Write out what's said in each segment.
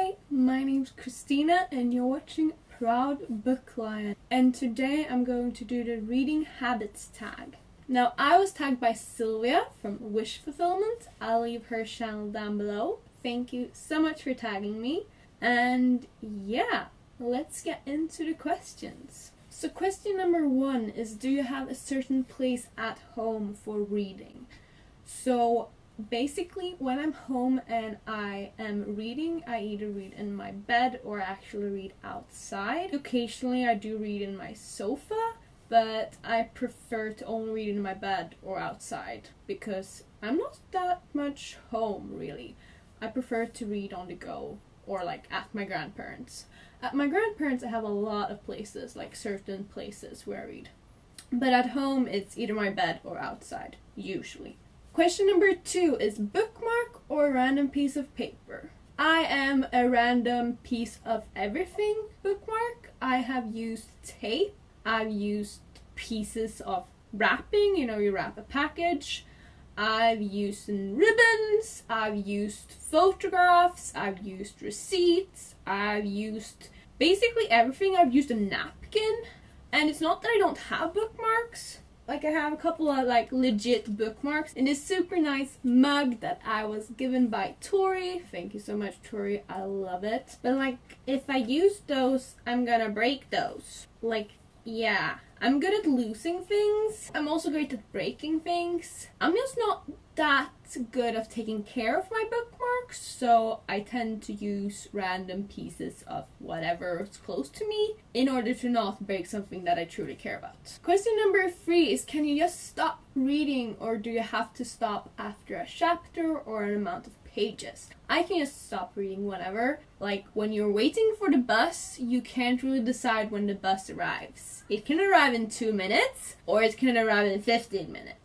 Hi, my name's Christina and you're watching Proud Book Lion, and today I'm going to do the reading habits tag. Now, I was tagged by Sylvia from Wish Fulfillment. I'll leave her channel down below. Thank you so much for tagging me. And yeah, let's get into the questions. So question number 1 is, do you have a certain place at home for reading? So basically, when I'm home and I am reading, I either read in my bed or actually read outside. Occasionally I do read in my sofa, but I prefer to only read in my bed or outside because I'm not that much home really. I prefer to read on the go or like at my grandparents'. At my grandparents' I have a lot of places, like certain places where I read. But at home it's either my bed or outside, usually. Question number 2 is bookmark or a random piece of paper? I am a random piece of everything bookmark. I have used tape. I've used pieces of wrapping, you wrap a package. I've used ribbons. I've used photographs. I've used receipts. I've used basically everything. I've used a napkin. And it's not that I don't have bookmarks. Like, I have a couple of legit bookmarks in this super nice mug that I was given by Tori. Thank you so much, Tori. I love it. But if I use those, I'm gonna break those. Yeah. I'm good at losing things. I'm also great at breaking things. I'm just not that good at taking care of my bookmarks, so I tend to use random pieces of whatever is close to me in order to not break something that I truly care about. Question number 3 is, can you just stop reading or do you have to stop after a chapter or an amount of pages? I can just stop reading whenever. Like when you're waiting for the bus, you can't really decide when the bus arrives. It can arrive in 2 minutes or it can arrive in 15 minutes.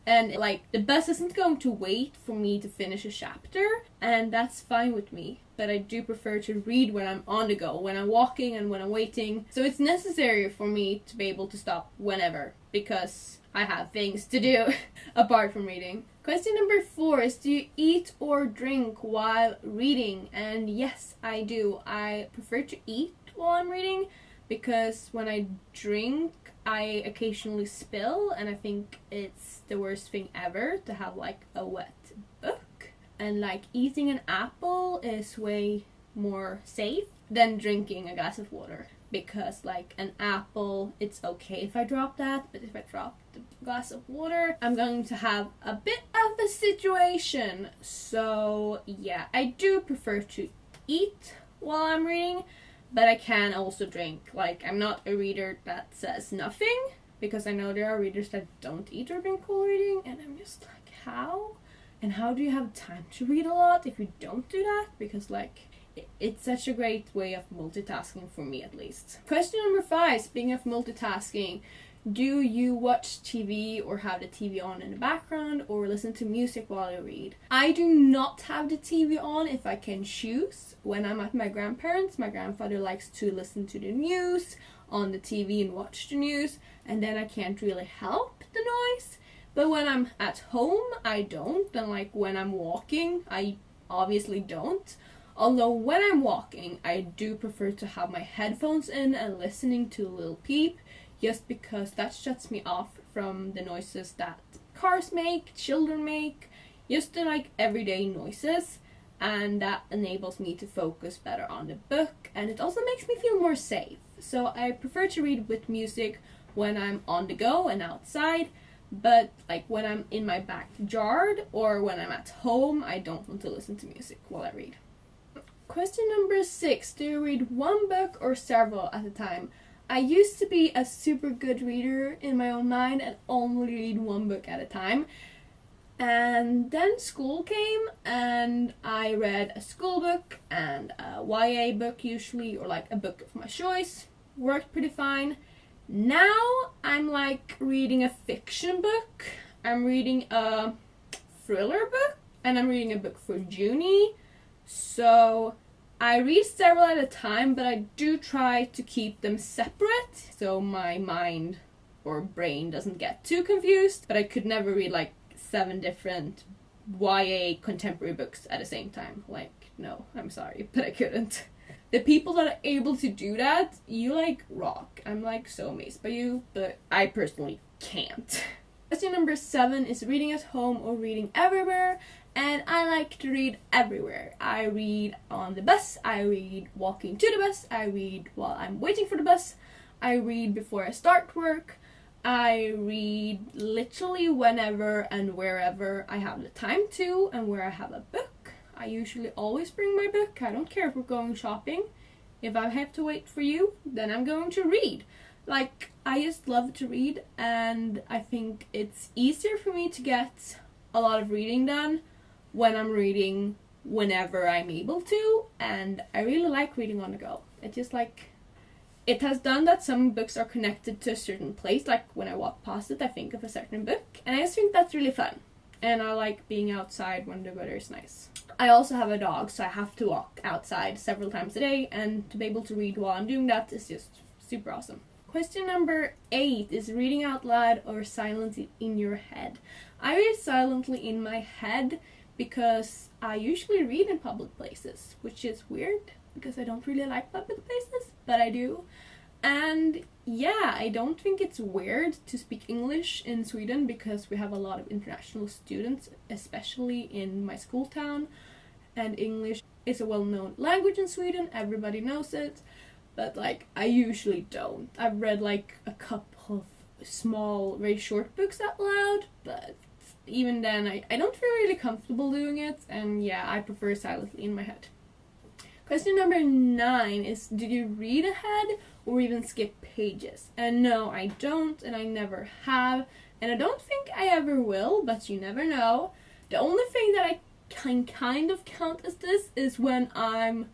And the bus isn't going to wait for me to finish a chapter, and that's fine with me. But I do prefer to read when I'm on the go, when I'm walking and when I'm waiting. So it's necessary for me to be able to stop whenever, because I have things to do apart from reading. Question number 4 is, do you eat or drink while reading? And yes, I do. I prefer to eat while I'm reading because when I drink, I occasionally spill, and I think it's the worst thing ever to have a wet book. And eating an apple is way more safe than drinking a glass of water, because an apple, it's okay if I drop that, but if I drop the glass of water, I'm going to have a bit of a situation. So yeah, I do prefer to eat while I'm reading, but I can also drink. I'm not a reader that says nothing, because I know there are readers that don't eat or drink while reading, and I'm just how? And how do you have time to read a lot if you don't do that? Because it's such a great way of multitasking for me, at least. Question number 5, speaking of multitasking, do you watch TV or have the TV on in the background or listen to music while you read? I do not have the TV on if I can choose. When I'm at my grandparents', my grandfather likes to listen to the news on the TV and watch the news, and then I can't really help the noise. But when I'm at home, I don't, and when I'm walking, I obviously don't. Although when I'm walking, I do prefer to have my headphones in and listening to Lil Peep, just because that shuts me off from the noises that cars make, children make, just the everyday noises, and that enables me to focus better on the book, and it also makes me feel more safe. So I prefer to read with music when I'm on the go and outside, but when I'm in my backyard or when I'm at home, I don't want to listen to music while I read. Question number 6, do you read one book or several at a time? I used to be a super good reader in my own mind and only read one book at a time. And then school came and I read a school book and a YA book usually, or a book of my choice. Worked pretty fine. Now I'm reading a fiction book. I'm reading a thriller book and I'm reading a book for Junie. So I read several at a time, but I do try to keep them separate so my mind or brain doesn't get too confused. But I could never read 7 different YA contemporary books at the same time. No, I'm sorry, but I couldn't. The people that are able to do that, you like rock. I'm like so amazed by you, but I personally can't. Question number 7 is reading at home or reading everywhere. And I like to read everywhere. I read on the bus, I read walking to the bus, I read while I'm waiting for the bus, I read before I start work, I read literally whenever and wherever I have the time to and where I have a book. I usually always bring my book. I don't care if we're going shopping. If I have to wait for you, then I'm going to read. Like, I just love to read, and I think it's easier for me to get a lot of reading done when I'm reading whenever I'm able to, and I really like reading on the go. It just like, it has done that some books are connected to a certain place, like when I walk past it I think of a certain book, and I just think that's really fun. And I like being outside when the weather is nice. I also have a dog, so I have to walk outside several times a day, and to be able to read while I'm doing that is just super awesome. Question number 8 is reading out loud or silently in your head. I read silently in my head because I usually read in public places, which is weird because I don't really like public places, but I do. And yeah, I don't think it's weird to speak English in Sweden because we have a lot of international students, especially in my school town, and English is a well-known language in Sweden, everybody knows it, but like I usually don't. I've read like a couple of small, very short books out loud, but even then I don't feel really comfortable doing it, and yeah, I prefer silently in my head. Question number 9 is, do you read ahead or even skip pages? And no, I don't, and I never have, and I don't think I ever will, but you never know. The only thing that I can kind of count as this is when I'm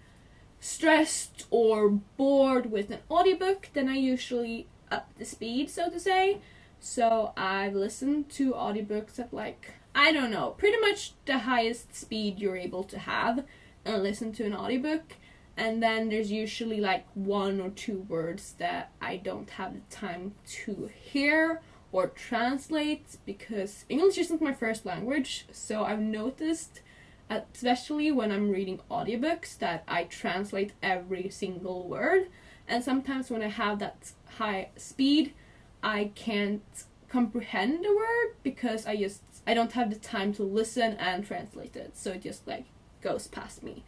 stressed or bored with an audiobook, then I usually up the speed, so to say. So I've listened to audiobooks at like, I don't know, pretty much the highest speed you're able to have and listen to an audiobook. And then there's usually like 1 or 2 words that I don't have the time to hear or translate because English isn't my first language. So I've noticed, especially when I'm reading audiobooks, that I translate every single word. And sometimes when I have that high speed, I can't comprehend the word because I don't have the time to listen and translate it. So it just like goes past me.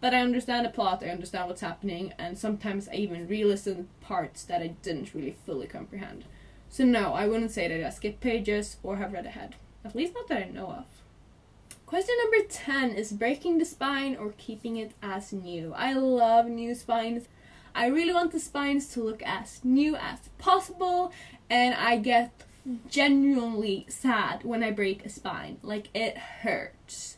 But I understand the plot, I understand what's happening, and sometimes I even re-listen parts that I didn't really fully comprehend. So no, I wouldn't say that I skip pages or have read ahead. At least not that I know of. Question number 10 is breaking the spine or keeping it as new. I love new spines. I really want the spines to look as new as possible, and I get genuinely sad when I break a spine. Like, it hurts.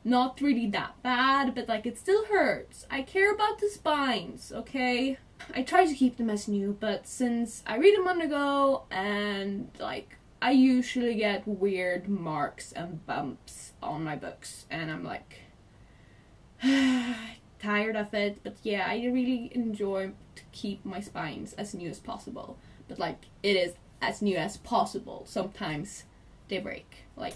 Not really that bad, but like it still hurts. I care about the spines, okay? I try to keep them as new, but since I read them on the go and like I usually get weird marks and bumps on my books, and I'm like tired of it. But yeah, I really enjoy to keep my spines as new as possible, but like it is as new as possible. Sometimes they break. Like,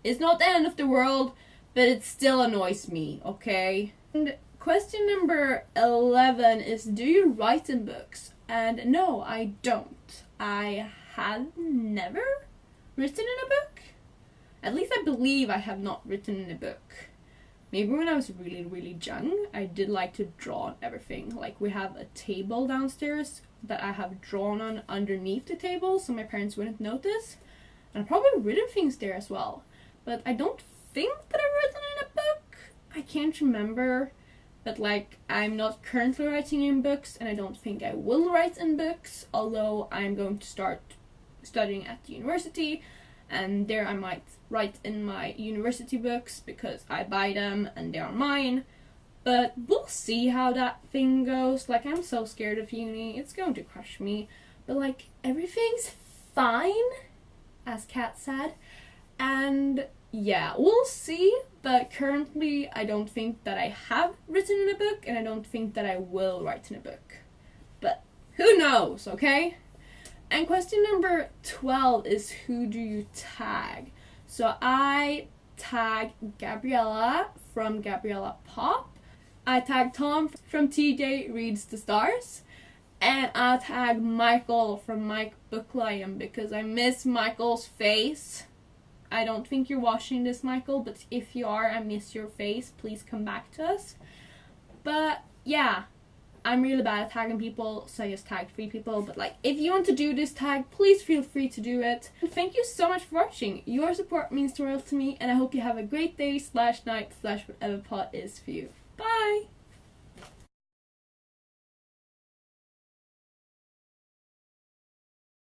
it's not the end of the world, but it still annoys me, okay? And question number 11 is, do you write in books? And no, I don't. I have never written in a book. At least I believe I have not written in a book. Maybe when I was really, really young, I did like to draw on everything. Like, we have a table downstairs that I have drawn on underneath the table so my parents wouldn't notice. And I've probably written things there as well. But I don't think that I've written in a book. I can't remember, but like I'm not currently writing in books, and I don't think I will write in books, although I'm going to start studying at the university, and there I might write in my university books because I buy them and they are mine. But we'll see how that thing goes. Like, I'm so scared of uni, it's going to crush me, but like everything's fine, as Kat said. And yeah, we'll see, but currently I don't think that I have written in a book, and I don't think that I will write in a book. But who knows, okay? And question number 12 is, who do you tag? So I tag Gabriella from Gabriella Pop. I tagged Tom from TJ Reads the Stars. And I tagged Michael from Mike Book Lion because I miss Michael's face. I don't think you're watching this, Michael, but if you are, I miss your face. Please come back to us. But yeah, I'm really bad at tagging people, so I just tagged 3 people. But like, if you want to do this tag, please feel free to do it. And thank you so much for watching. Your support means the world to me, and I hope you have a great day /night /whatever pod is for you. Bye!